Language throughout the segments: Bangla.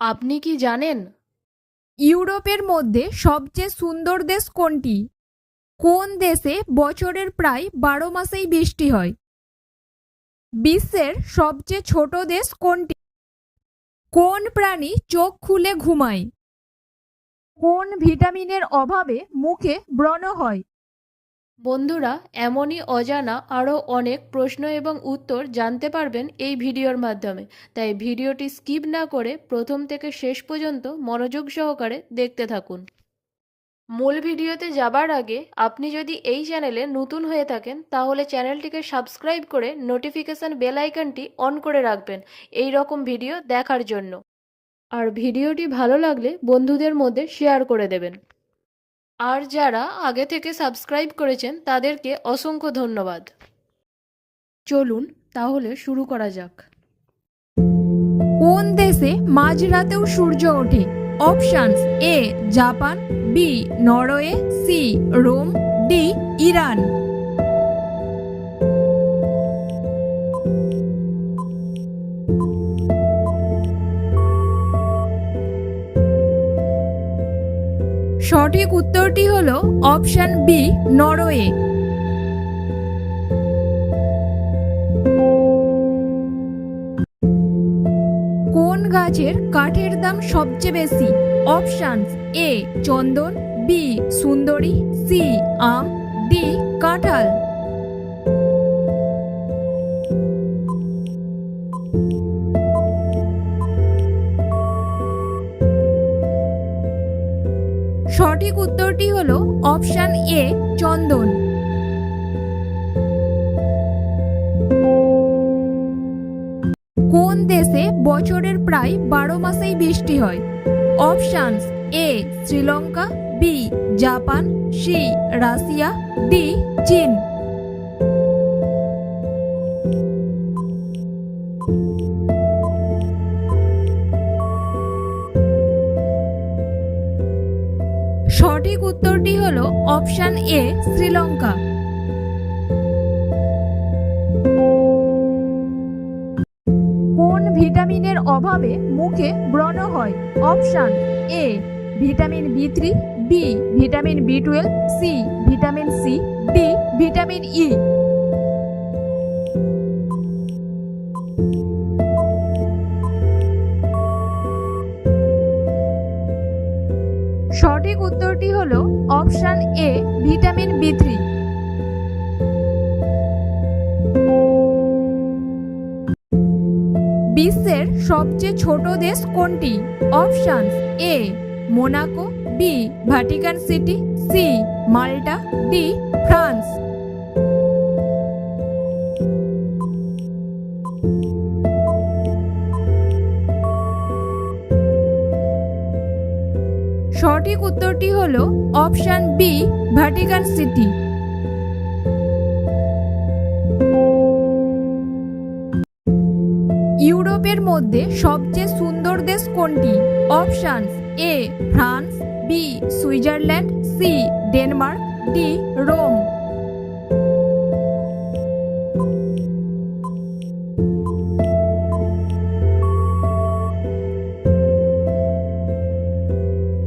আপনি কি জানেন ইউরোপের মধ্যে সবচেয়ে সুন্দর দেশ কোনটি? কোন দেশে বছরের প্রায় 12 মাসেই বৃষ্টি হয়? বিশ্বের সবচেয়ে ছোট দেশ কোনটি? কোন প্রাণী চোখ খুলে ঘুমায়? কোন ভিটামিনের অভাবে মুখে ব্রণ হয়? বন্ধুরা? এমনই অজানা আরও অনেক প্রশ্ন এবং উত্তর জানতে পারবেন এই ভিডিওর মাধ্যমে। তাই ভিডিওটি স্কিপ না করে প্রথম থেকে শেষ পর্যন্ত মনোযোগ সহকারে দেখতে থাকুন। মূল ভিডিওতে যাবার আগে আপনি যদি এই চ্যানেলে নতুন হয়ে থাকেন তাহলে চ্যানেলটিকে সাবস্ক্রাইব করে নোটিফিকেশন বেল আইকনটি অন করে রাখবেন এই রকম ভিডিও দেখার জন্য। আর ভিডিওটি ভালো লাগলে বন্ধুদের মধ্যে শেয়ার করে দেবেন। আর যারা আগে থেকে সাবস্ক্রাইব করেছেন তাদেরকে অসংখ্য ধন্যবাদ। চলুন তাহলে শুরু করা যাক। কোন দেশে মাঝরাতেও সূর্য ওঠে? Options: A Japan, B Norway, C Rome, D Iran. সঠিক উত্তরটি হলো অপশন বি নরওয়ে। কোন গাছের কাঠের দাম সবচেয়ে বেশি? অপশনস: এ চন্দন, বি সুন্দরী, সি আম, ডি কাঁঠাল। সঠিক উত্তরটি হলো অপশন এ চন্দন। কোন দেশে বছরের প্রায় 12 মাসেই বৃষ্টি হয়? Options: A Sri Lanka, B Japan, C Russia, D চীন। সঠিক উত্তরটি হলো অপশন এ শ্রীলঙ্কা। কোন ভিটামিনের অভাবে মুখে ব্রণ হয়? অপশন: এ ভিটামিন বি3, বি ভিটামিন বি12, C vitamin C, D vitamin E. সঠিক উত্তরটি হলো অপশন এ ভিটামিন বি3। বিশ্বের সবচেয়ে ছোট দেশ কোনটি? Options: A Monaco, B Vatican City, C Malta, D France. সঠিক উত্তরটি হলো অপশন বি ভ্যাটিকান সিটি। ইউরোপের মধ্যে সবচেয়ে সুন্দর দেশ কোনটি? Options: A France, B Switzerland, C Denmark, D Rome.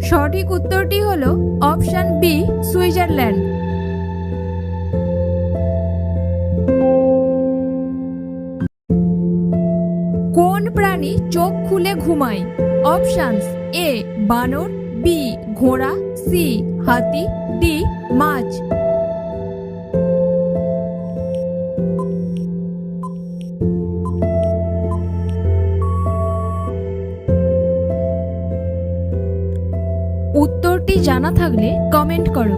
সঠিক উত্তরটি হলো অপশন বি সুইজারল্যান্ড। কোন প্রাণী চোখ খুলে ঘুমায়? অপশনস: এ বানর, বি ঘোড়া, সি হাতি, ডি মাছ। উত্তরটি জানা থাকলে কমেন্ট করো।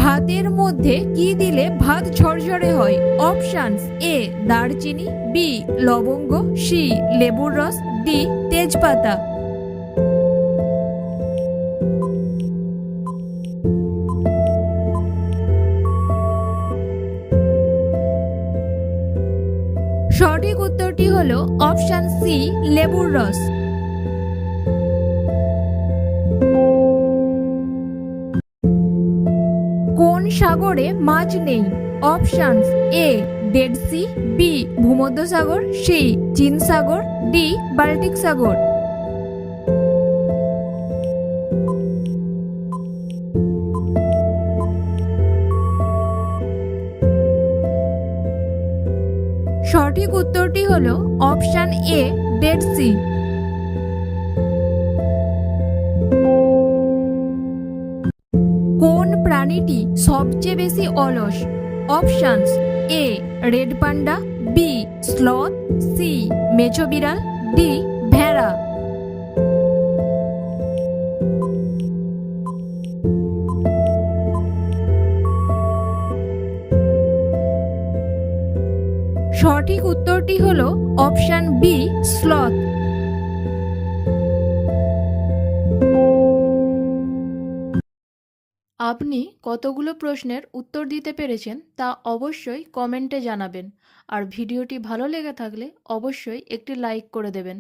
ভাতের মধ্যে কি দিলে ভাত ঝরঝরে হয়? অপশনস: এ দারচিনি, বি লবঙ্গ, সি লেবুর রস, ডি তেজপাতা। সঠিক উত্তরটি হলো অপশন সি লেবুর রস। কোন সাগরে মাছ নেই? Options: A dead sea, B ভূমধ্যসাগর, সি চীন সাগর, ডি বাল্টিক সাগর। সঠিক উত্তরটি হলো অপশন এ ডেড সি। কোন প্রাণীটি সবচেয়ে বেশি অলস? Options: A red panda, B sloth, C মেছো বিড়াল, ডি ভেড়া। সঠিক উত্তরটি হলো অপশন বি স্লথ। আপনি কতগুলো প্রশ্নের উত্তর দিতে পেরেছেন তা অবশ্যই কমেন্টে জানাবেন। আর ভিডিওটি ভালো লেগে থাকলে অবশ্যই একটি লাইক করে দেবেন।